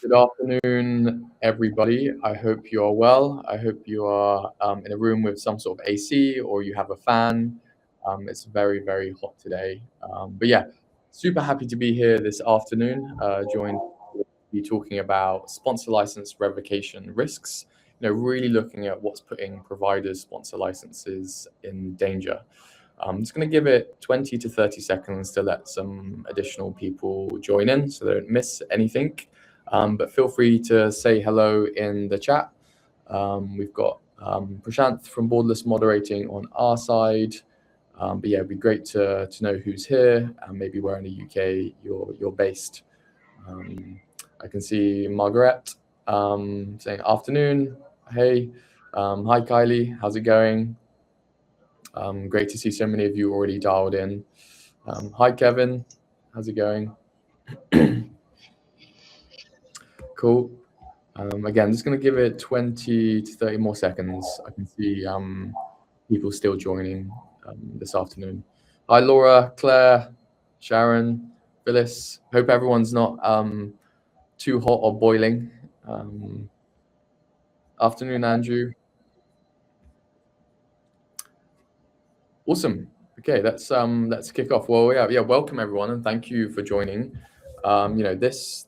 Good afternoon, everybody. I hope you are well. I hope you are in a room with some sort of AC or you have a fan. It's very, very hot today. But yeah, super happy to be here this afternoon, joined to be talking about sponsor license revocation risks, really looking at what's putting providers' sponsor licenses in danger. I'm just going to give it 20 to 30 seconds to let some additional people join in so they don't miss anything. But feel free to say hello in the chat. We've got Prashant from Borderless moderating on our side. But yeah, it'd be great to know who's here and maybe where in the UK you're based. I can see Margaret saying afternoon. Hey, hi Kylie, how's it going? Great to see so many of you already dialed in. Hi Kevin, how's it going? Cool. Again, just going to give it 20 to 30 more seconds. I can see people still joining this afternoon. Hi Laura, Claire, Sharon, Phyllis. Hope everyone's not too hot or boiling. Afternoon, Andrew. Awesome. Okay, let's kick off. Well, yeah, welcome everyone, and thank you for joining. This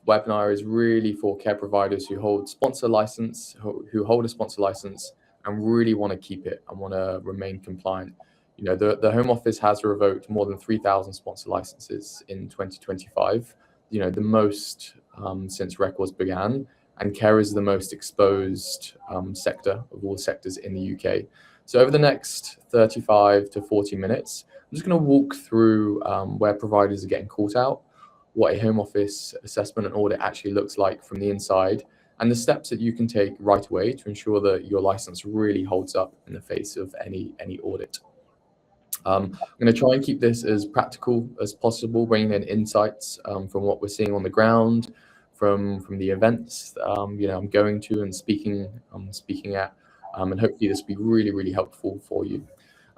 webinar is really for care providers who hold sponsor license, who hold a sponsor license, and really want to keep it and want to remain compliant. The Home Office has revoked more than 3,000 sponsor licenses in 2025. The most since records began, and care is the most exposed sector of all sectors in the UK. So over the next 35 to 40 minutes, I'm just going to walk through where providers are getting caught out, what a Home Office assessment and audit actually looks like from the inside, and the steps that you can take right away to ensure that your license really holds up in the face of any audit. I'm going to try and keep this as practical as possible, bringing in insights from what we're seeing on the ground, from the events I'm going to and speaking at, and hopefully this will be really, really helpful for you.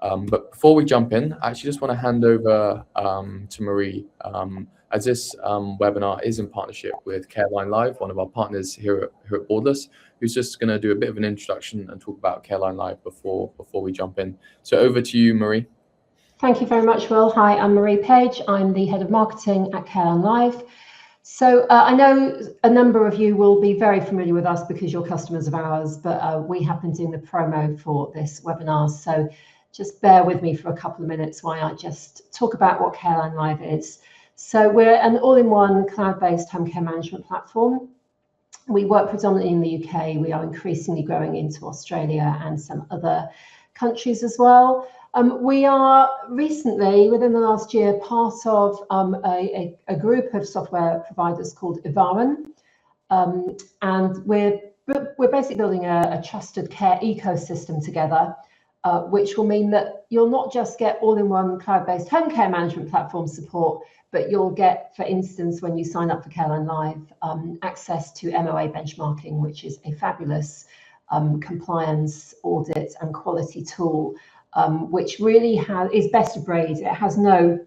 But before we jump in, I actually just want to hand over to Marie, as this webinar is in partnership with CareLineLive, one of our partners here at Borderless, who's just going to do a bit of an introduction and talk about CareLineLive before we jump in. So over to you, Marie. Thank you very much, Will. Hi, I'm Marie Page. I'm the head of marketing at CareLineLive. So I know a number of you will be very familiar with us because you're customers of ours, but we have been doing the promo for this webinar. So just bear with me for a couple of minutes while I just talk about what CareLineLive is. So we're an all-in-one cloud-based home care management platform. We work predominantly in the UK. We are increasingly growing into Australia and some other countries as well. We are recently, within the last year, part of a group of software providers called Evaran, and we're basically building a trusted care ecosystem together, which will mean that you'll not just get all-in-one cloud-based home care management platform support, but you'll get, for instance, when you sign up for CareLineLive, access to MOA benchmarking, which is a fabulous compliance, audit, and quality tool, which really is best of breed. It has no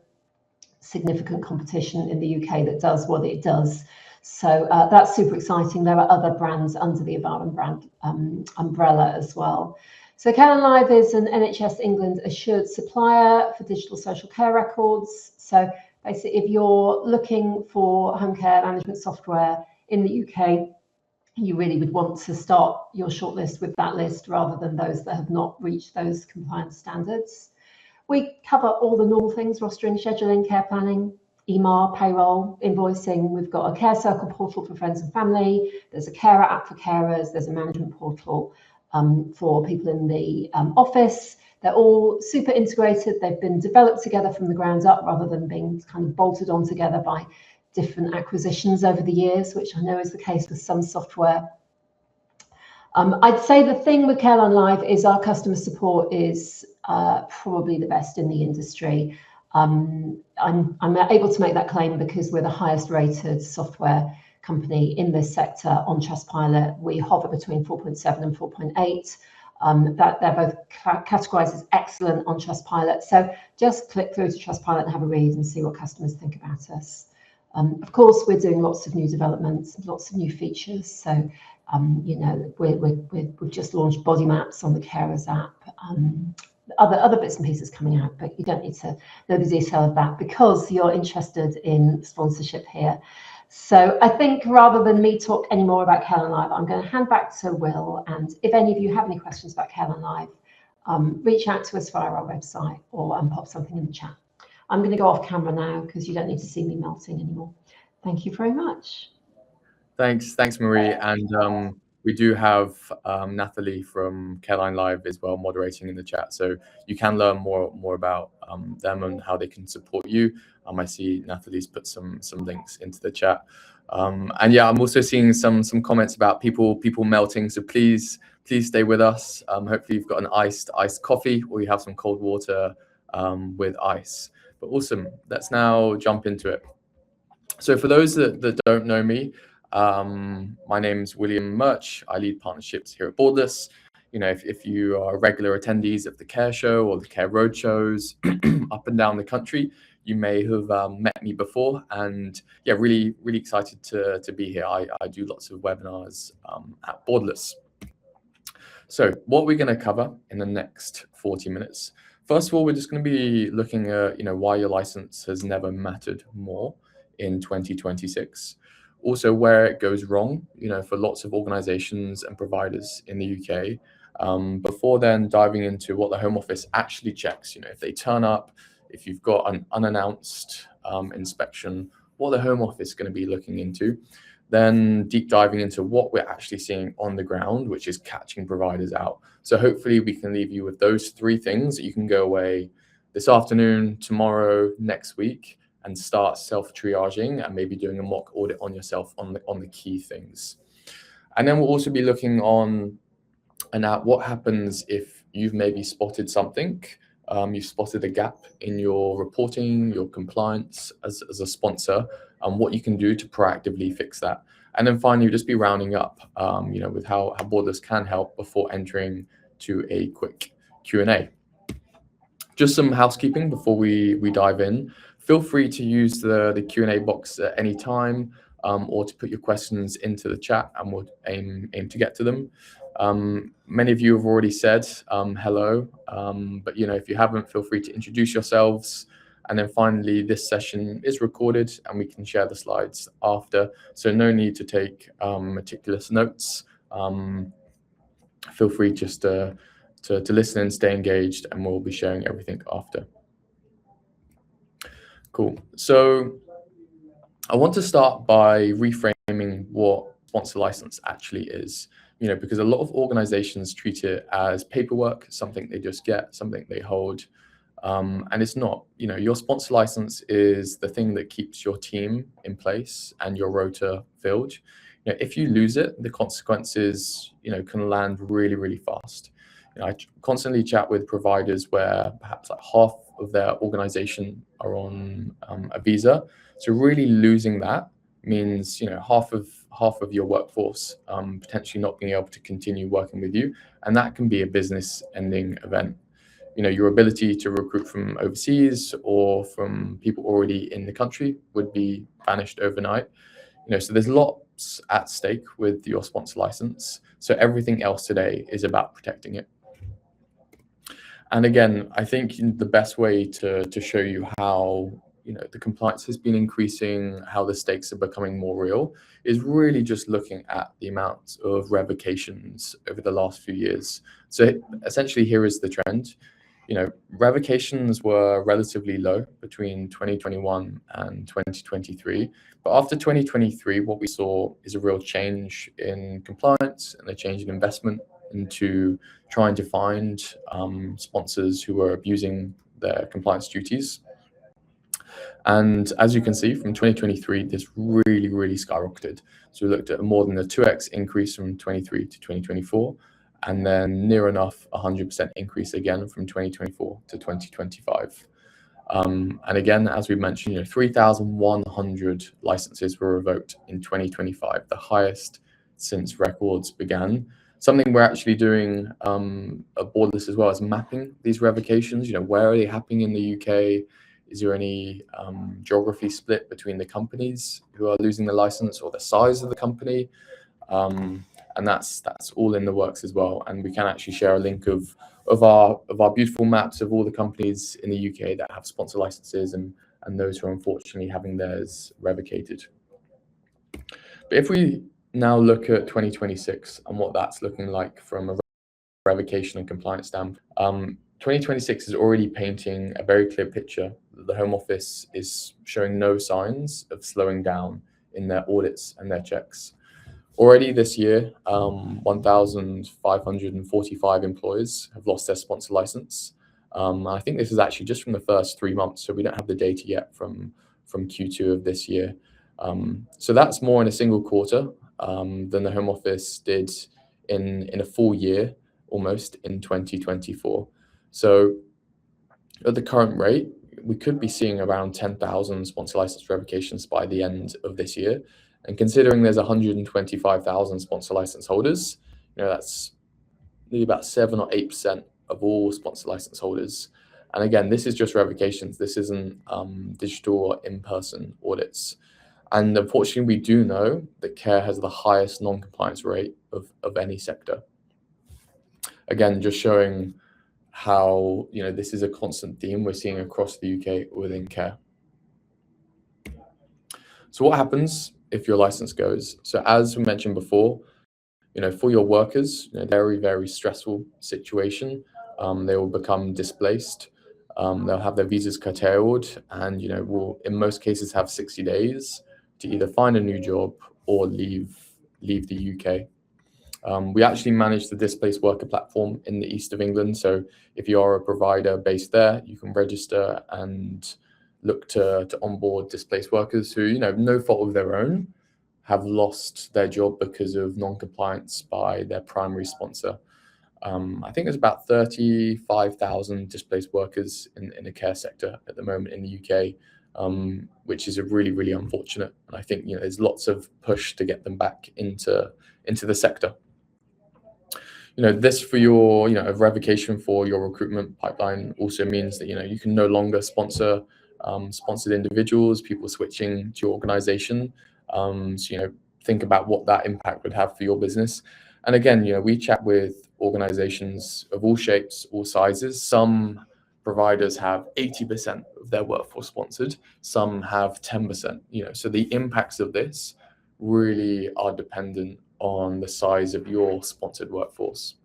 significant competition in the UK that does what it does. So that's super exciting. There are other brands under the Evaran brand umbrella as well. So CareLineLive is an NHS England assured supplier for digital social care records. So basically, if you're looking for home care management software in the UK, you really would want to start your shortlist with that list rather than those that have not reached those compliance standards. We cover all the normal things: rostering, scheduling, care planning, EMAR, payroll, invoicing. We've got a care circle portal for friends and family. There's a carer app for carers. There's a management portal for people in the office. They're all super integrated. They've been developed together from the ground up rather than being kind of bolted on together by different acquisitions over the years, which I know is the case with some software. I'd say the thing with CareLineLive is our customer support is probably the best in the industry. I'm able to make that claim because we're the highest rated software company in this sector on Trustpilot. We hover between 4.7 and 4.8. That they're both categorized as excellent on Trustpilot. So just click through to Trustpilot and have a read and see what customers think about us. Of course, we're doing lots of new developments, lots of new features. So, you know, we've just launched body maps on the Carers app. Other bits and pieces coming out, but you don't need to know the detail of that because you're interested in sponsorship here. So I think rather than me talk any more about CareLineLive, I'm going to hand back to Will. And if any of you have any questions about CareLineLive, reach out to us via our website or pop something in the chat. I'm going to go off camera now because you don't need to see me melting anymore. Thank you very much. Thanks, Marie. And we do have Nathalie from CareLineLive as well moderating in the chat, so you can learn more about them and how they can support you. I see Nathalie's put some links into the chat, and yeah, I'm also seeing some comments about people melting. So please stay with us. Hopefully you've got an iced coffee or you have some cold water with ice. But awesome. Let's now jump into it. So for those that don't know me, my name's William Murch. I lead partnerships here at Borderless. You know, if you are regular attendees of the Care Show or the Care Road shows up and down the country, you may have met me before. And yeah, really excited to be here. I do lots of webinars at Borderless. So what we're going to cover in the next 40 minutes. First of all, we're just going to be looking at, you know, why your license has never mattered more in 2026. Also, where it goes wrong, you know, for lots of organizations and providers in the UK. Before then, diving into what the Home Office actually checks, you know, if they turn up, if you've got an unannounced inspection, what the Home Office is going to be looking into. Then deep diving into what we're actually seeing on the ground, which is catching providers out. So hopefully we can leave you with those three things that you can go away this afternoon, tomorrow, next week, and start self-triaging and maybe doing a mock audit on yourself on the key things. And then we'll also be looking on and at what happens if you've maybe spotted something, you've spotted a gap in your reporting, your compliance as a sponsor, and what you can do to proactively fix that. And then finally, we'll just be rounding up, you know, with how Borderless can help before entering to a quick Q&A. Just some housekeeping before we dive in. Feel free to use the Q&A box at any time, or to put your questions into the chat, and we'll aim to get to them. Many of you have already said hello, but you know, if you haven't, feel free to introduce yourselves. And then finally, this session is recorded and we can share the slides after, so no need to take meticulous notes. Feel free just to listen and stay engaged, and we'll be sharing everything after. Cool. So I want to start by reframing what sponsor license actually is, you know, because a lot of organizations treat it as paperwork, something they just get, something they hold. And it's not. You know, your sponsor license is the thing that keeps your team in place and your rota filled. You know, if you lose it, the consequences, you know, can land really fast. You know, I constantly chat with providers where perhaps like half of their organization are on a visa. So really losing that means, you know, half of your workforce potentially not being able to continue working with you, and that can be a business-ending event. You know, your ability to recruit from overseas or from people already in the country would be vanished overnight. You know, so there's lots at stake with your sponsor license. So everything else today is about protecting it. And again, I think the best way to show you how, you know, the compliance has been increasing, how the stakes are becoming more real, is really just looking at the amount of revocations over the last few years. So essentially, here is the trend. You know, revocations were relatively low between 2021 and 2023. But after 2023, what we saw is a real change in compliance and a change in investment into trying to find sponsors who are abusing their compliance duties. And as you can see, from 2023, this really skyrocketed. So we looked at more than a 2x increase from 23 to 2024, and then near enough 100% increase again from 2024 to 2025. And again, as we mentioned, you know, 3,100 licenses were revoked in 2025, the highest since records began. Something we're actually doing at Borderless as well is mapping these revocations. You know, where are they happening in the UK? Is there any geography split between the companies who are losing the license, or the size of the company? And that's all in the works as well. And we can actually share a link of our beautiful maps of all the companies in the UK that have sponsor licenses and those who are unfortunately having theirs revocated. But if we now look at 2026 and what that's looking like from a revocation and compliance standpoint, 2026 is already painting a very clear picture that the Home Office is showing no signs of slowing down in their audits and their checks. Already this year, 1,545 employers have lost their sponsor license. I think this is actually just from the first 3 months, so we don't have the data yet from Q2 of this year. So that's more in a single quarter than the Home Office did in a full year, almost, in 2024. So at the current rate, we could be seeing around 10,000 sponsor license revocations by the end of this year. And considering there's 125,000 sponsor license holders, that's maybe about 7 or 8% of all sponsor license holders. And again, this is just revocations. This isn't digital or in-person audits. And unfortunately, we do know that care has the highest non-compliance rate of any sector. Again, just showing how this is a constant theme we're seeing across the UK within care. So what happens if your license goes? So as we mentioned before, for your workers, very, very stressful situation. They will become displaced. They'll have their visas curtailed, and will in most cases have 60 days to either find a new job or leave the UK. We actually manage the displaced worker platform in the east of England. So if you are a provider based there, you can register and look to onboard displaced workers who, no fault of their own, have lost their job because of non-compliance by their primary sponsor. I think there's about 35,000 displaced workers in the care sector at the moment in the UK, which is really, really unfortunate. And I think there's lots of push to get them back into the sector. This for your a revocation for your recruitment pipeline also means that you can no longer sponsor sponsored individuals, people switching to your organization. So think about what that impact would have for your business. And again, we chat with organizations of all shapes, all sizes. Some providers have 80% of their workforce sponsored, some have 10%. So the impacts of this really are dependent on the size of your sponsored workforce.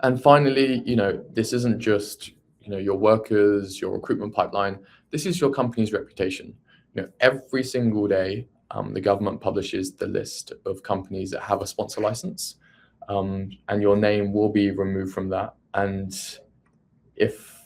And finally, this isn't just your workers, your recruitment pipeline. This is your company's reputation. Every single day, the government publishes the list of companies that have a sponsor license, and your name will be removed from that. And if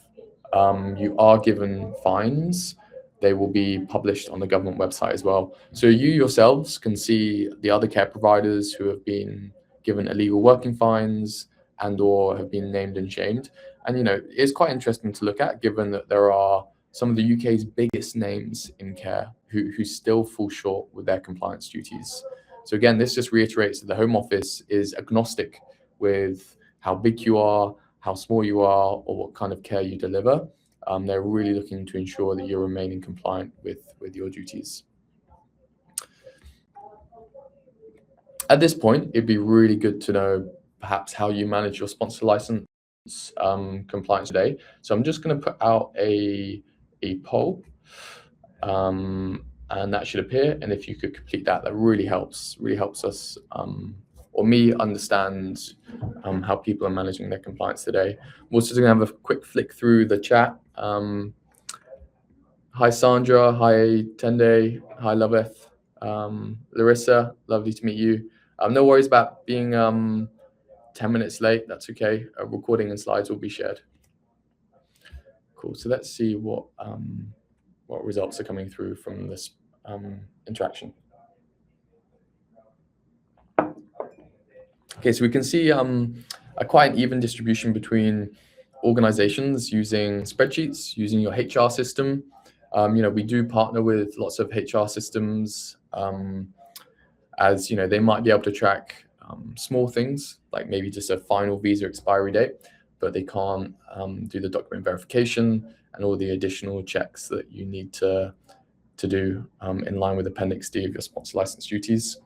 you are given fines, they will be published on the government website as well. So you yourselves can see the other care providers who have been given illegal working fines and or have been named and shamed. And it's quite interesting to look at, given that there are some of the UK's biggest names in care who still fall short with their compliance duties. So again, this just reiterates that the Home Office is agnostic with how big you are, how small you are, or what kind of care you deliver. They're really looking to ensure that you're remaining compliant with your duties. At this point, it'd be really good to know perhaps how you manage your sponsor license compliance today. So I'm just going to put out a poll, and that should appear. And if you could complete that, that really helps us or me understand how people are managing their compliance today. I'm also going to have a quick flick through the chat. Hi Sandra, hi Tende, hi Loveth, Larissa, lovely to meet you. No worries about being 10 minutes late, that's okay. Recording and slides will be shared. Cool, so let's see what results are coming through from this interaction. Okay, so we can see quite an even distribution between organizations using spreadsheets, using your HR system. We do partner with lots of HR systems, as they might be able to track small things like maybe just a final visa expiry date, but they can't do the document verification and all the additional checks that you need to do in line with Appendix D of your sponsor license duties.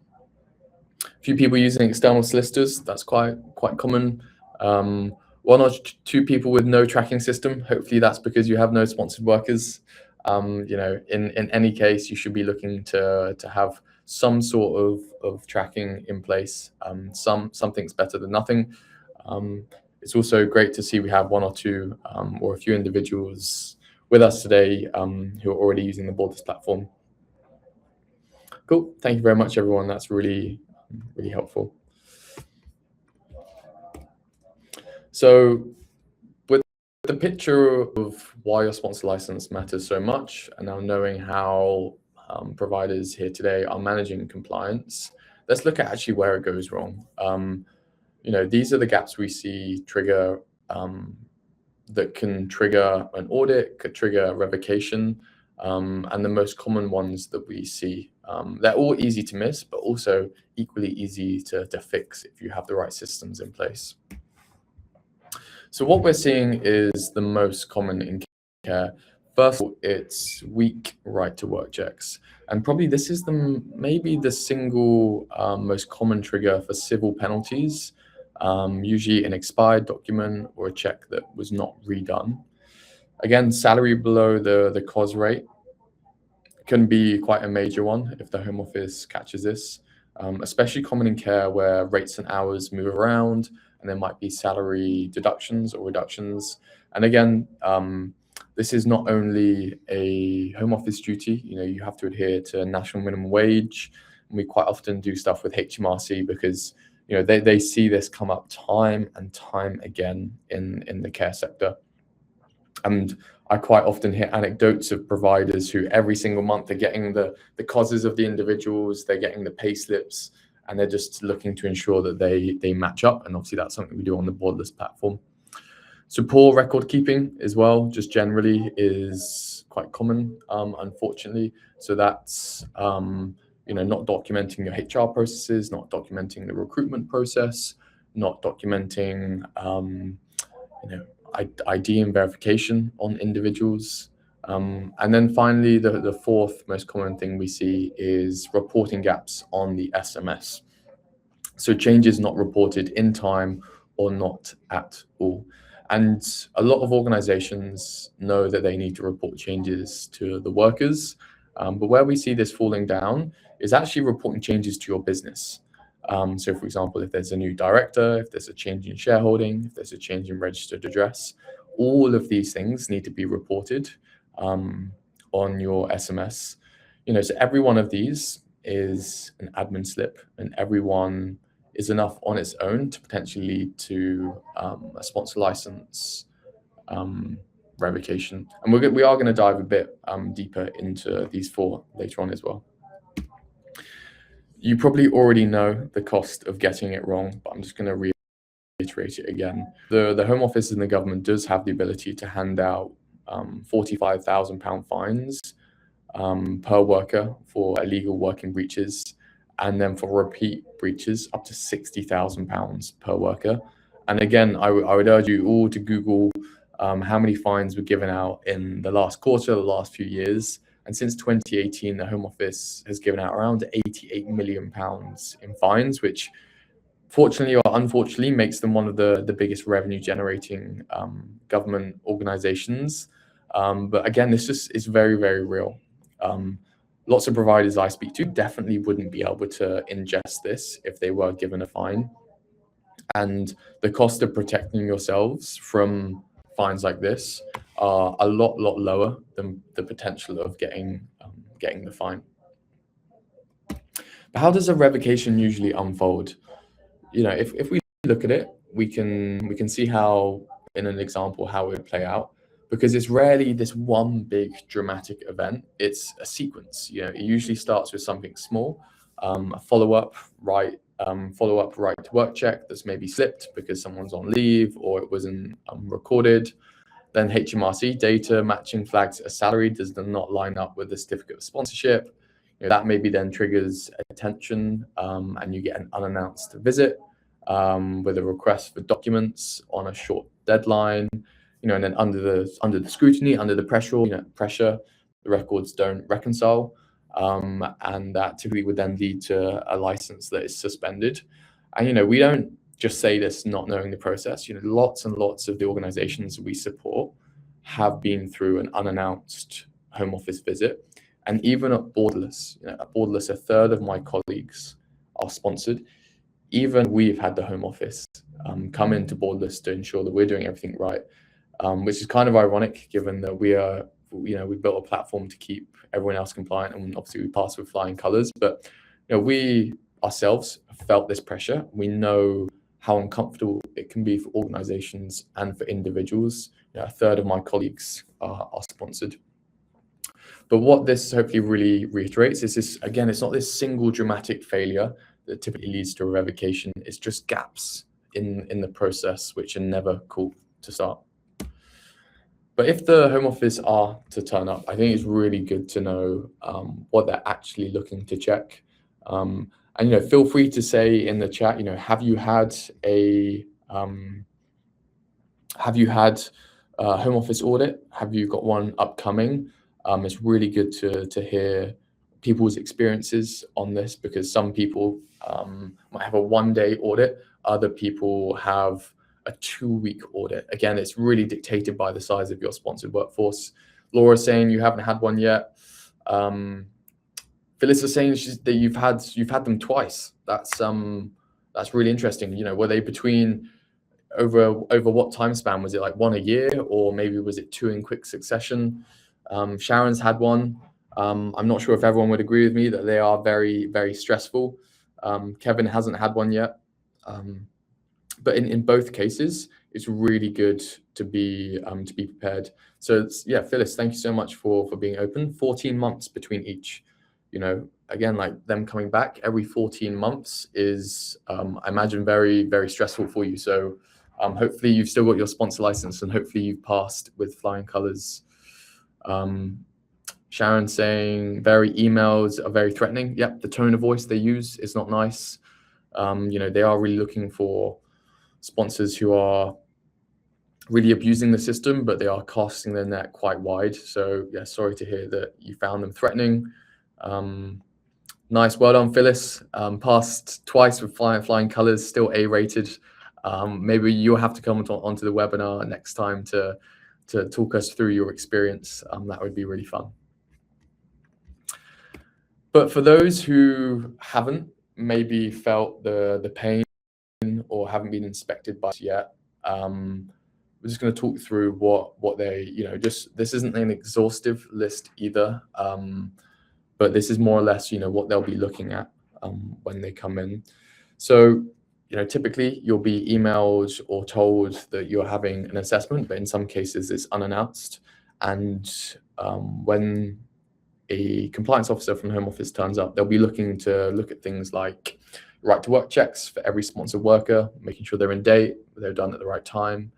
A few people using external solicitors, that's quite common. One or two people with no tracking system. Hopefully that's because you have no sponsored workers. In any case, you should be looking to have some sort of tracking in place. Something's better than nothing. It's also great to see we have one or two or a few individuals with us today who are already using the Borderless platform. Cool. Thank you very much, everyone. That's really helpful. So with the picture of why your sponsor license matters so much, and now knowing how providers here today are managing compliance, let's look at actually where it goes wrong. These are the gaps we see trigger that can trigger an audit, could trigger a revocation, and the most common ones that we see. They're all easy to miss, but also equally easy to fix if you have the right systems in place. So what we're seeing is the most common in care. First of all, it's weak right to work checks. And probably this is maybe the single most common trigger for civil penalties, usually an expired document or a check that was not redone. Again, salary below the COS rate can be quite a major one if the Home Office catches this, especially common in care where rates and hours move around and there might be salary deductions or reductions. And again, this is not only a Home Office duty, you have to adhere to national minimum wage. And we quite often do stuff with HMRC because they see this come up time and time again in the care sector. And I quite often hear anecdotes of providers who every single month are getting the COSs of the individuals, they're getting the pay slips, and they're just looking to ensure that they match up. And obviously that's something we do on the Borderless platform. So poor record keeping as well, just generally is quite common, unfortunately. So that's not documenting your HR processes, not documenting the recruitment process, not documenting ID and verification on individuals. And then finally, the fourth most common thing we see is reporting gaps on the SMS. So changes not reported in time or not at all. And a lot of organizations know that they need to report changes to the workers. But where we see this falling down is actually reporting changes to your business. So for example, if there's a new director, if there's a change in shareholding, if there's a change in registered address, all of these things need to be reported on your SMS. So every one of these is an admin slip, and every one is enough on its own to potentially lead to a sponsor license revocation. And we are going to dive a bit deeper into these four later on as well. You probably already know the cost of getting it wrong, but I'm just going to reiterate it again. The Home Office and the government does have the ability to hand out £45,000 fines per worker for illegal working breaches, and then for repeat breaches up to £60,000 per worker. And again, I would urge you all to Google how many fines were given out in the last quarter, the last few years. And since 2018, the Home Office has given out around £88 million in fines, which fortunately or unfortunately makes them one of the biggest revenue generating government organizations. But again, this just is very, very real. Lots of providers I speak to definitely wouldn't be able to ingest this if they were given a fine. And the cost of protecting yourselves from fines like this are a lot lower than the potential of getting the fine. But how does a revocation usually unfold? If we look at it, we can see how, in an example, how it would play out, because it's rarely this one big dramatic event. It's a sequence. It usually starts with something small, a follow-up right to work check that's maybe slipped because someone's on leave or it wasn't recorded. Then HMRC data matching flags a salary does not line up with the certificate of sponsorship. That maybe then triggers attention, and you get an unannounced visit with a request for documents on a short deadline. and then under the scrutiny, under the pressure, the records don't reconcile, and that typically would then lead to a license that is suspended. And we don't just say this not knowing the process. Lots and lots of the organizations we support have been through an unannounced home office visit. And even at Borderless, a third of my colleagues are sponsored. Even we've had the home office come into Borderless to ensure that we're doing everything right, which is kind of ironic given that we built a platform to keep everyone else compliant, and obviously we pass with flying colors. But we ourselves have felt this pressure. We know how uncomfortable it can be for organizations and for individuals. A third of my colleagues are sponsored. But what this hopefully really reiterates is this, again, it's not this single dramatic failure that typically leads to a revocation. It's just gaps in the process which are never cool to start. But if the Home Office are to turn up, I think it's really good to know what they're actually looking to check. And feel free to say in the chat, have you had a Home Office audit? Have you got one upcoming? It's really good to hear people's experiences on this, because some people might have a one-day audit, other people have a 2-week audit. Again, it's really dictated by the size of your sponsored workforce. Laura's saying you haven't had one yet. Phyllis is saying that you've had them twice. That's really interesting. Were they between over what time span? Was it like one a year, or maybe was it 2 in quick succession? Sharon's had one. I'm not sure if everyone would agree with me that they are very, very stressful. Kevin hasn't had one yet. But in both cases, it's really good to be prepared. So Phyllis, thank you so much for being open. 14 months between each. Again, like them coming back every 14 months is, I imagine, very, very stressful for you. So hopefully you've still got your sponsor license, and hopefully you've passed with flying colors. Sharon saying emails are very threatening. Yep, the tone of voice they use is not nice. They are really looking for sponsors who are really abusing the system, but they are casting their net quite wide. So sorry to hear that you found them threatening. Nice, well done, Phyllis. Passed twice with flying colors, still A-rated. Maybe you'll have to come onto the webinar next time to talk us through your experience. That would be really fun. But for those who haven't maybe felt the pain or haven't been inspected by us yet, we're just going to talk through what they, this isn't an exhaustive list either, but this is more or less, what they'll be looking at when they come in. So, typically you'll be emailed or told that you're having an assessment, but in some cases it's unannounced. And when a compliance officer from Home Office turns up, they'll be looking to look at things like right to work checks for every sponsored worker, making sure they're in date, they're done at the right time,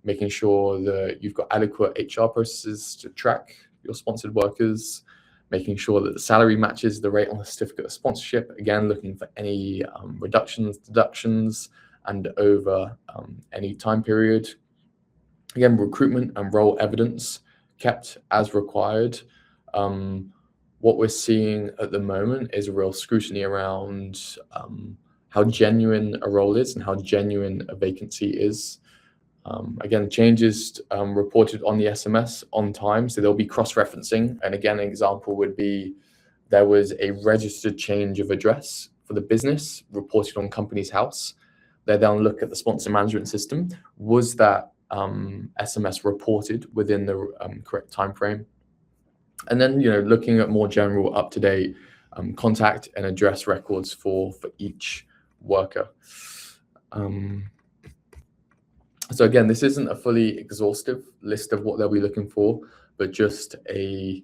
making sure that you've got adequate HR processes to track your sponsored workers, making sure that the salary matches the rate on the certificate of sponsorship, again, looking for any reductions, deductions, and over any time period. Again, recruitment and role evidence kept as required. What we're seeing at the moment is a real scrutiny around how genuine a role is and how genuine a vacancy is. Again, changes reported on the SMS on time, so there'll be cross-referencing. And again, an example would be there was a registered change of address for the business reported on Company's House. They then look at the sponsor management system. Was that SMS reported within the correct time frame? And then, looking at more general up-to-date contact and address records for each worker. So again, this isn't a fully exhaustive list of what they'll be looking for, but just a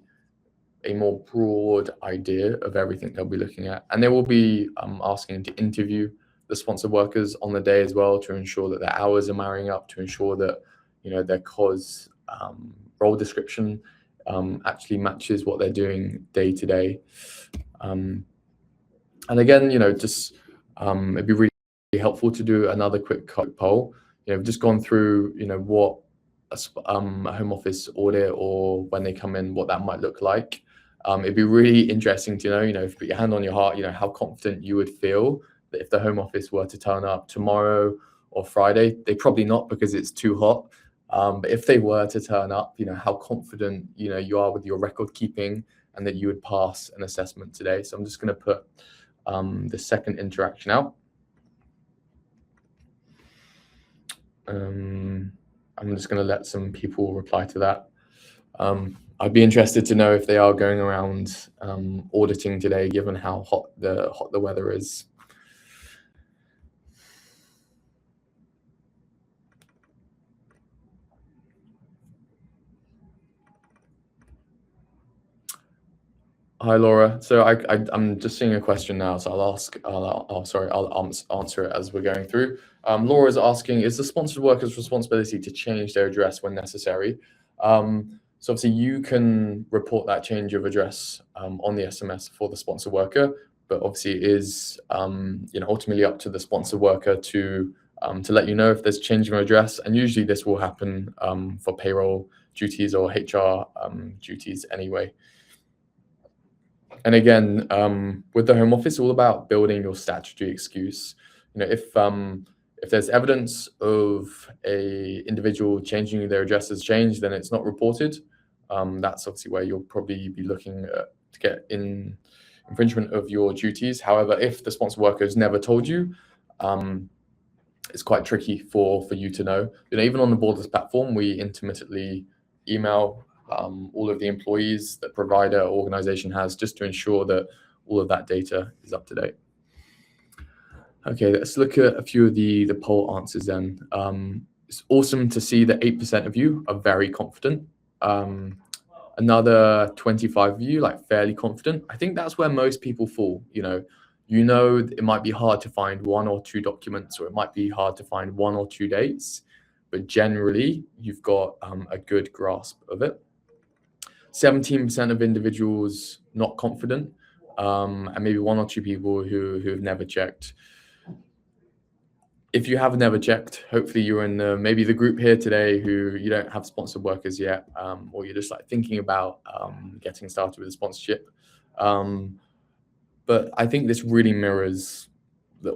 more broad idea of everything they'll be looking at. And they will be asking to interview the sponsored workers on the day as well, to ensure that their hours are marrying up, to ensure that their COS role description actually matches what they're doing day to day. And again, just it'd be really helpful to do another quick poll. We've just gone through, what a home office audit, or when they come in, what that might look like. It'd be really interesting to know, if you put your hand on your heart, how confident you would feel that if the home office were to turn up tomorrow or Friday. They probably not, because it's too hot. But if they were to turn up, how confident, you are with your record keeping, and that you would pass an assessment today. So I'm just going to put the second interaction out. I'm just going to let some people reply to that. I'd be interested to know if they are going around auditing today, given how hot the weather is. Hi, Laura. So I'm just seeing a question now, so I'll answer it as we're going through. Laura is asking, is the sponsored worker's responsibility to change their address when necessary? So obviously you can report that change of address on the SMS for the sponsor worker, but obviously it is ultimately up to the sponsor worker to let you know if there's change of address, and usually this will happen for payroll duties or HR duties anyway. And again, with the Home Office, all about building your statutory excuse. If there's evidence of a individual changing their address has changed, then it's not reported. That's obviously where you'll probably be looking to get in infringement of your duties. However, if the sponsor worker has never told you, it's quite tricky for you to know. Even on the Borderless platform, we intermittently email all of the employees that provider or organization has, just to ensure that all of that data is up to date. Okay, let's look at a few of the poll answers then. It's awesome to see that 8% of you are very confident. Another 25 of you, fairly confident. I think that's where most people fall. It might be hard to find 1 or 2 documents, or it might be hard to find 1 or 2 dates, but generally you've got a good grasp of it. 17% of individuals not confident, and maybe 1 or 2 people who have never checked. If you have never checked, hopefully you're in maybe the group here today who you don't have sponsored workers yet, or you're just thinking about getting started with a sponsorship. But I think this really mirrors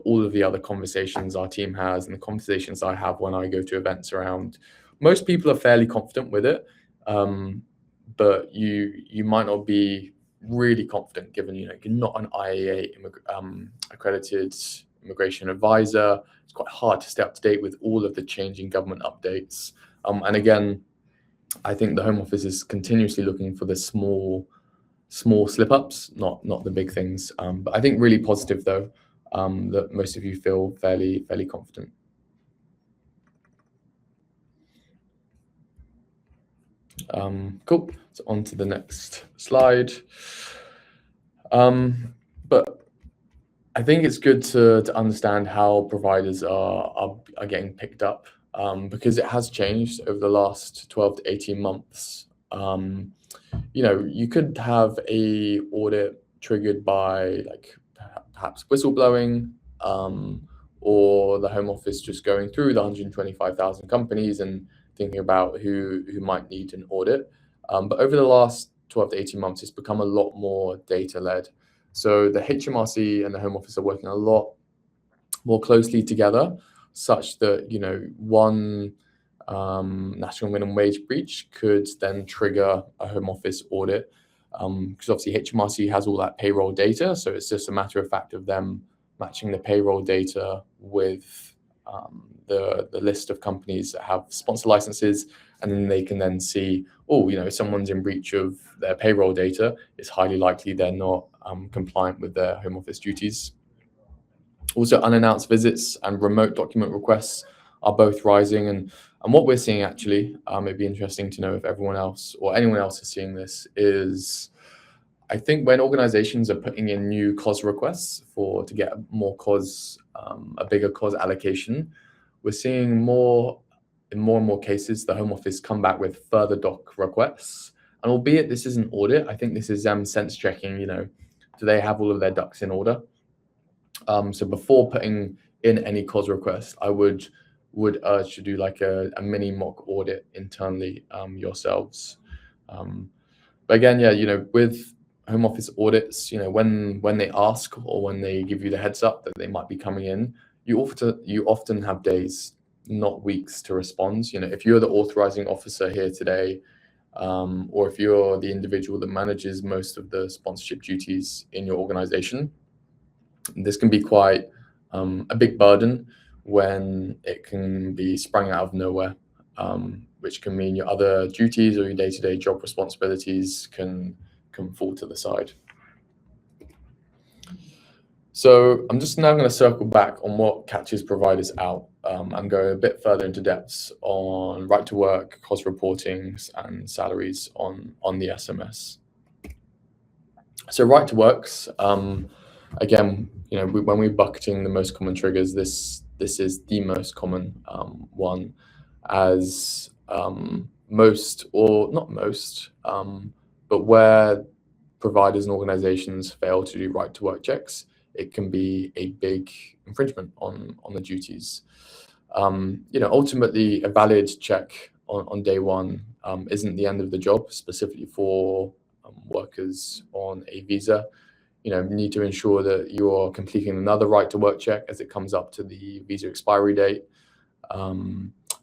all of the other conversations our team has, and the conversations I have when I go to events around. Most people are fairly confident with it, but you might not be really confident, given you're not an IAA accredited immigration advisor. It's quite hard to stay up to date with all of the changing government updates. And again, I think the Home Office is continuously looking for the small slip-ups, not the big things. But I think really positive though, that most of you feel fairly confident. Cool. So on to the next slide. But I think it's good to understand how providers are getting picked up, because it has changed over the last 12 to 18 months. You could have a audit triggered by perhaps whistleblowing, or the Home Office just going through the 125,000 companies and thinking about who might need an audit. But over the last 12 to 18 months, it's become a lot more data-led. So the HMRC and the Home Office are working a lot more closely together, such that one national minimum wage breach could then trigger a Home Office audit, because obviously HMRC has all that payroll data, so it's just a matter of fact of them matching the payroll data with the list of companies that have sponsor licenses, and then they can then see, if someone's in breach of their payroll data, it's highly likely they're not compliant with their Home Office duties. Also, unannounced visits and remote document requests are both rising, and what we're seeing actually, it'd be interesting to know if everyone else or anyone else is seeing this, is I think when organizations are putting in new COS requests to get more COS, a bigger COS allocation, we're seeing in more and more cases, the Home Office come back with further doc requests. And albeit this is an audit, I think this is them sense checking, do they have all of their ducks in order? So before putting in any COS request, I would would urge to do like a mini mock audit internally yourselves. But again, yeah, with home office audits, when they ask or when they give you the heads up that they might be coming in, you often have days, not weeks, to respond. If you're the authorizing officer here today, or if you're the individual that manages most of the sponsorship duties in your organization, this can be quite a big burden when it can be sprung out of nowhere, which can mean your other duties or your day-to-day job responsibilities can fall to the side. So I'm just now going to circle back on what catches providers out and go a bit further into depths on right to work, cost reportings, and salaries on the SMS. So right to works, again, when we're bucketing the most common triggers, this is the most common one, as most, or not most, but where providers and organizations fail to do right to work checks, it can be a big infringement on the duties. Ultimately, a valid check on day one isn't the end of the job, specifically for workers on a visa. You need to ensure that you're completing another right to work check as it comes up to the visa expiry date,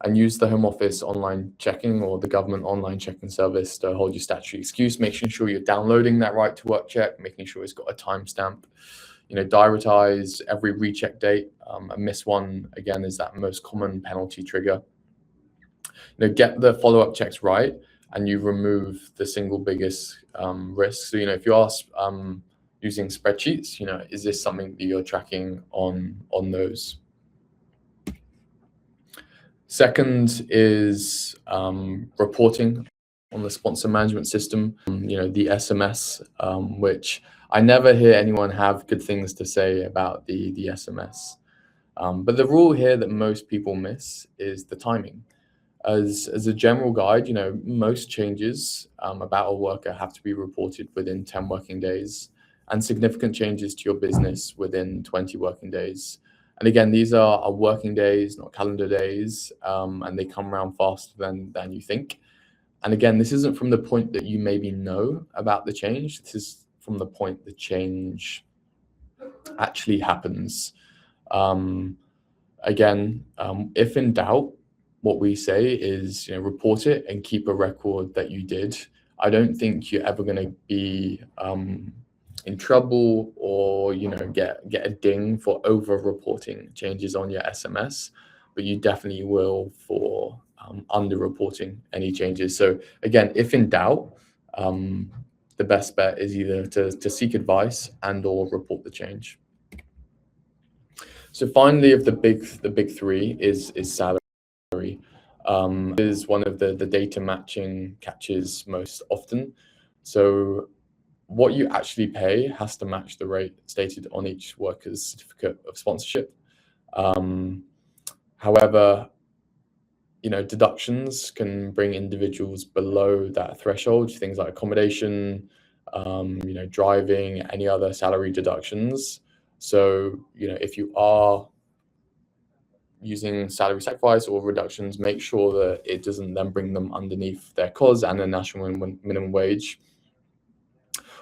and use the Home Office online checking or the government online checking service to hold your statutory excuse, making sure you're downloading that right to work check, making sure it's got a timestamp. Diaritize every recheck date. A miss one, again, is that most common penalty trigger. Get the follow-up checks right, and you remove the single biggest risk. So, if you are using spreadsheets, is this something that you're tracking on those? Second is reporting on the sponsor management system, the SMS, which I never hear anyone have good things to say about the SMS. But the rule here that most people miss is the timing. As a general guide, most changes about a worker have to be reported within 10 working days, and significant changes to your business within 20 working days. And again, these are working days, not calendar days, and they come around faster than you think. And again, this isn't from the point that you maybe know about the change. This is from the point the change actually happens. Again, if in doubt, what we say is, report it and keep a record that you did. I don't think you're ever going to be in trouble or get a ding for over reporting changes on your SMS, but you definitely will for under reporting any changes. So again, if in doubt, the best bet is either to seek advice and or report the change. So finally, of the big three is salary. Is one of the data matching catches most often. So what you actually pay has to match the rate stated on each worker's certificate of sponsorship. However, deductions can bring individuals below that threshold, things like accommodation, driving, any other salary deductions. So, if you are using salary sacrifice or reductions, make sure that it doesn't then bring them underneath their COS and the national minimum wage.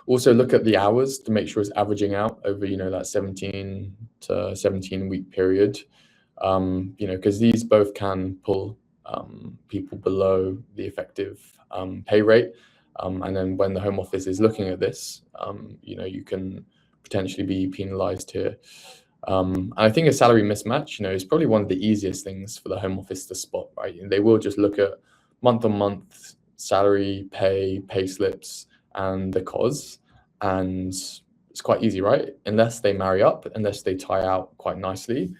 Also look at the hours to make sure it's averaging out over, that 17 to 17 week period, because these both can pull people below the effective pay rate. And then when the Home Office is looking at this, you can potentially be penalized here. And I think a salary mismatch, is probably one of the easiest things for the Home Office to spot, right? And they will just look at month-on-month salary, pay slips, and the COS, and it's quite easy, right? Unless they marry up, unless they tie out quite nicely,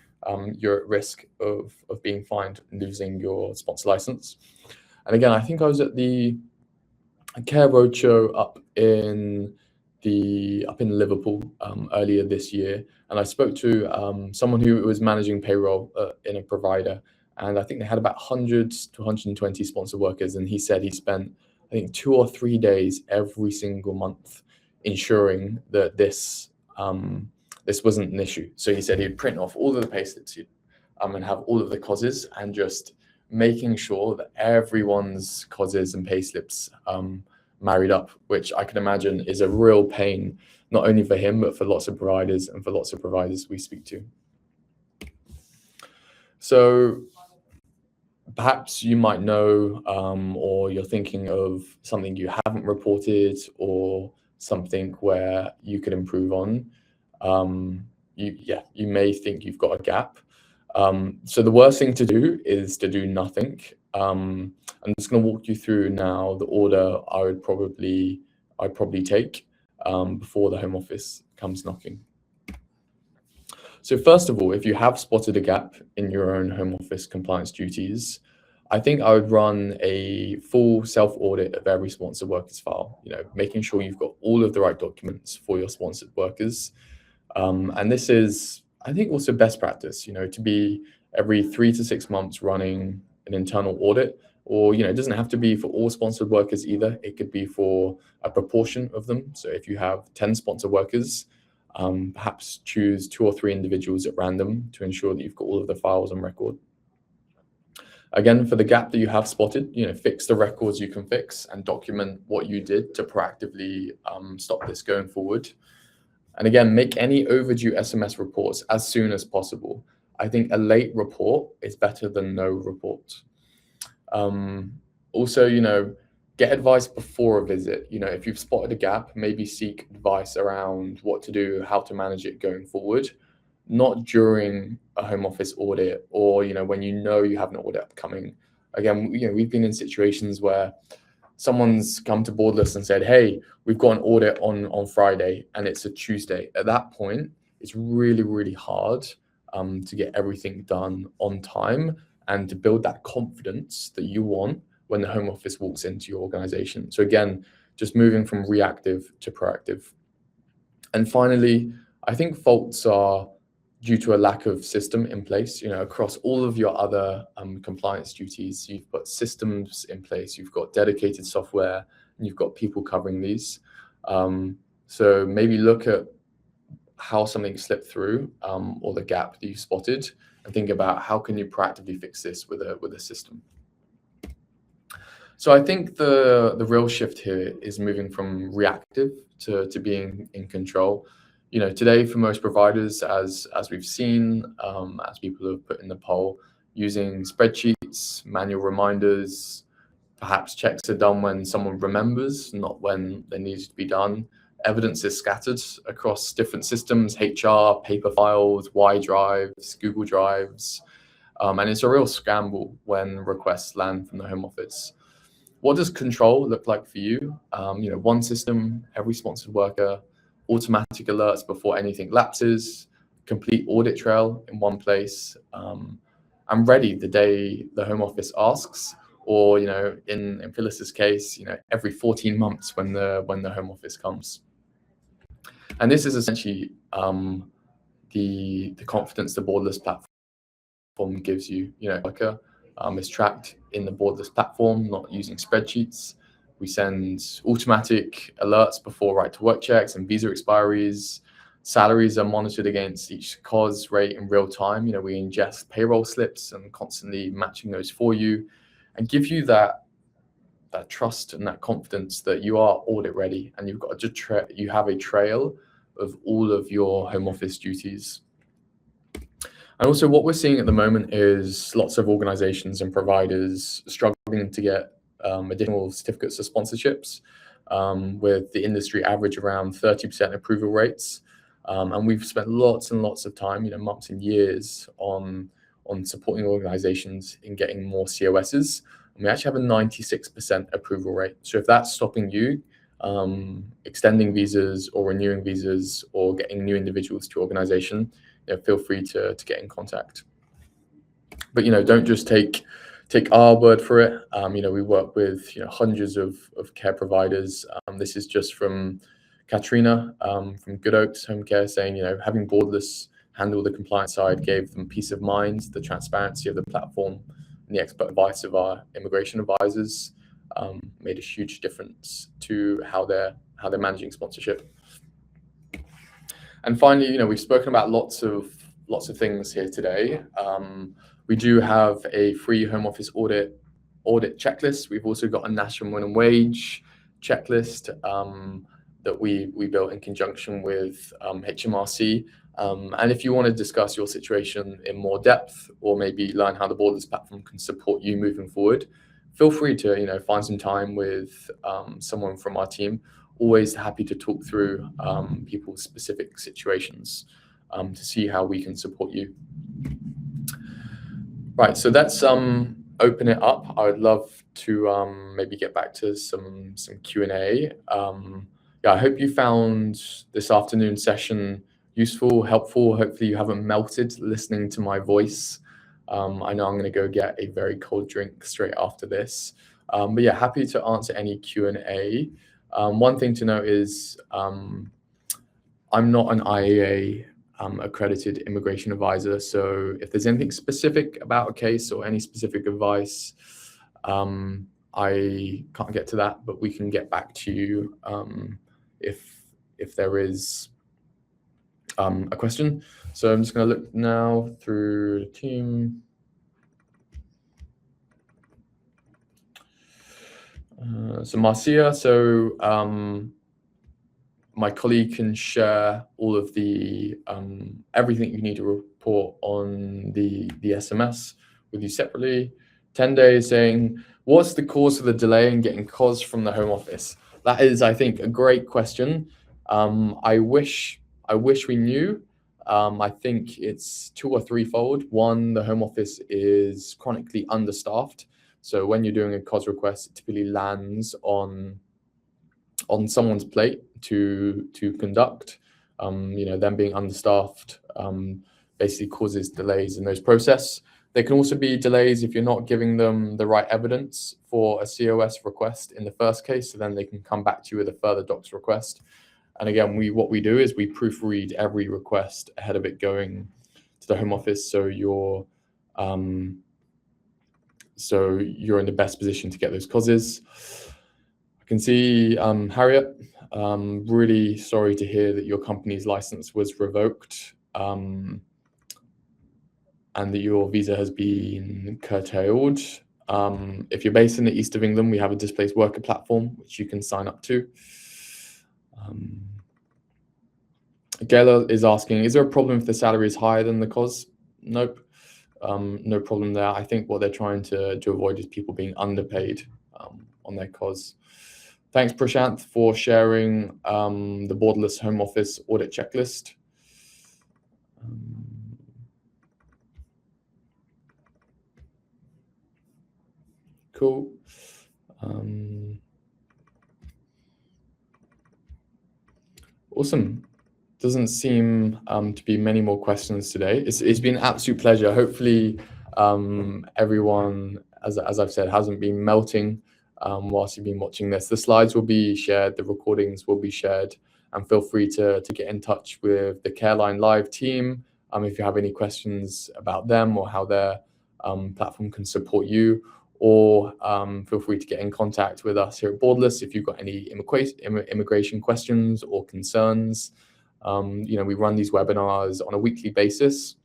you're at risk of being fined and losing your sponsor license. And again, I think I was at the Care Roadshow up in Liverpool earlier this year, and I spoke to someone who was managing payroll in a provider, and I think they had about 100 to 120 sponsor workers, and he said he spent, I think, 2 or 3 days every single month ensuring that this wasn't an issue. So he said he'd print off all of the payslips, he'd and have all of the causes, and just making sure that everyone's causes and payslips married up, which I can imagine is a real pain, not only for him, but for lots of providers and for lots of providers we speak to. So perhaps you might know, or you're thinking of something you haven't reported, or something where you could improve on. You may think you've got a gap. So the worst thing to do is to do nothing. I'm just going to walk you through now the order I'd probably take before the Home Office comes knocking. So first of all, if you have spotted a gap in your own Home Office compliance duties, I think I would run a full self-audit of every sponsored workers file, making sure you've got all of the right documents for your sponsored workers. And this is, I think, also best practice, to be every 3 to 6 months running an internal audit, or, it doesn't have to be for all sponsored workers either. It could be for a proportion of them. So if you have 10 sponsored workers, perhaps choose 2 or 3 individuals at random to ensure that you've got all of the files on record. Again, for the gap that you have spotted, fix the records you can fix and document what you did to proactively stop this going forward. And again, make any overdue SMS reports as soon as possible. I think a late report is better than no report. Also, get advice before a visit. If you've spotted a gap, maybe seek advice around what to do, how to manage it going forward, not during a Home Office audit, or, when you have an audit upcoming. Again, we've been in situations where someone's come to Borderless and said, hey, we've got an audit on Friday and it's a Tuesday. At that point, it's really, really hard to get everything done on time and to build that confidence that you want when the Home Office walks into your organization. So again, just moving from reactive to proactive. And finally, I think faults are due to a lack of system in place. Across all of your other compliance duties, you've got systems in place, you've got dedicated software, and you've got people covering these. So maybe look at how something slipped through, or the gap that you spotted, and think about how can you proactively fix this with a system. So I think the real shift here is moving from reactive to being in control. Today for most providers, as we've seen, as people have put in the poll, using spreadsheets, manual reminders, perhaps checks are done when someone remembers, not when they need to be done. Evidence is scattered across different systems, HR, paper files, Y drives, Google Drives, and it's a real scramble when requests land from the Home Office. What does control look like for you? One system, every sponsored worker, automatic alerts before anything lapses, complete audit trail in one place. I'm ready the day the Home Office asks, or in Phyllis's case, every 14 months when the Home Office comes. And this is essentially the confidence the Borderless platform gives you. Worker is tracked in the Borderless platform, not using spreadsheets. We send automatic alerts before right to work checks and visa expiries. Salaries are monitored against each cause rate in real time. We ingest payroll slips and constantly matching those for you, and give you that trust and that confidence that you are audit ready and you have a trail of all of your Home Office duties. And also what we're seeing at the moment is lots of organizations and providers struggling to get additional certificates of sponsorships, with the industry average around 30% approval rates. And we've spent lots and lots of time, months and years on supporting organizations in getting more COSs. And we actually have a 96% approval rate. So if that's stopping you extending visas or renewing visas or getting new individuals to your organization, feel free to get in contact. But don't just take our word for it. We work with hundreds of care providers. This is just from Katrina from Good Oaks Home Care, saying having Borderless handle the compliance side gave them peace of mind. The transparency of the platform and the expert advice of our immigration advisors made a huge difference to how they're managing sponsorship. And finally, we've spoken about lots of lots of things here today. We do have a free home office audit checklist. We've also got a national minimum wage checklist that we built in conjunction with HMRC. And if you want to discuss your situation in more depth, or maybe learn how the Borderless platform can support you moving forward, feel free to find some time with someone from our team. Always happy to talk through people's specific situations to see how we can support you. Right, so let's open it up. I would love to maybe get back to some Q&A. Yeah, I hope you found this afternoon session useful, helpful. Hopefully you haven't melted listening to my voice. I know I'm going to go get a very cold drink straight after this. But yeah, happy to answer any Q&A. One thing to note is I'm not an IAA accredited immigration advisor. So if there's anything specific about a case or any specific advice, I can't get to that, but we can get back to you if there is a question. So I'm just going to look now through the team. So Marcia, my colleague can share all of the everything you need to report on the SMS with you separately. 10 days saying, what's the cause of the delay in getting COS from the Home Office? That is, I think, a great question. I wish we knew. I think it's 2 or 3-fold. One, the Home Office is chronically understaffed. So when you're doing a COS request, it typically lands on someone's plate to conduct. Them being understaffed basically causes delays in those process. There can also be delays if you're not giving them the right evidence for a COS request in the first case, so then they can come back to you with a further docs request. And again, what we do is we proofread every request ahead of it going to the Home Office, so you're in the best position to get those COSs. I can see Harriet, really sorry to hear that your company's license was revoked and that your visa has been curtailed. If you're based in the east of England, we have a displaced worker platform which you can sign up to. Gayla is asking, is there a problem if the salary is higher than the COS? Nope, no problem there. I think what they're trying to avoid is people being underpaid on their COS. Thanks, Prashanth, for sharing the Borderless Home Office audit checklist. Cool. Awesome. Doesn't seem to be many more questions today. It's been an absolute pleasure. Hopefully everyone, as I've said, hasn't been melting whilst you've been watching this. The slides will be shared, the recordings will be shared, and feel free to get in touch with the CareLineLive team if you have any questions about them or how their platform can support you, or feel free to get in contact with us here at Borderless if you've got any immigration questions or concerns. We run these webinars on a weekly basis,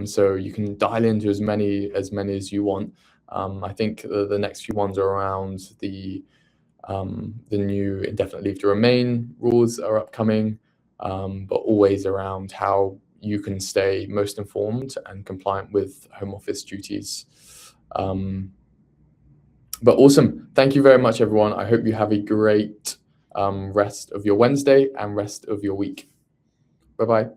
so you can dial into as many as you want. I think the next few ones are around the new indefinite leave to remain rules are upcoming, but always around how you can stay most informed and compliant with Home Office duties. But awesome. Thank you very much, everyone. I hope you have a great rest of your Wednesday and rest of your week. Bye-bye.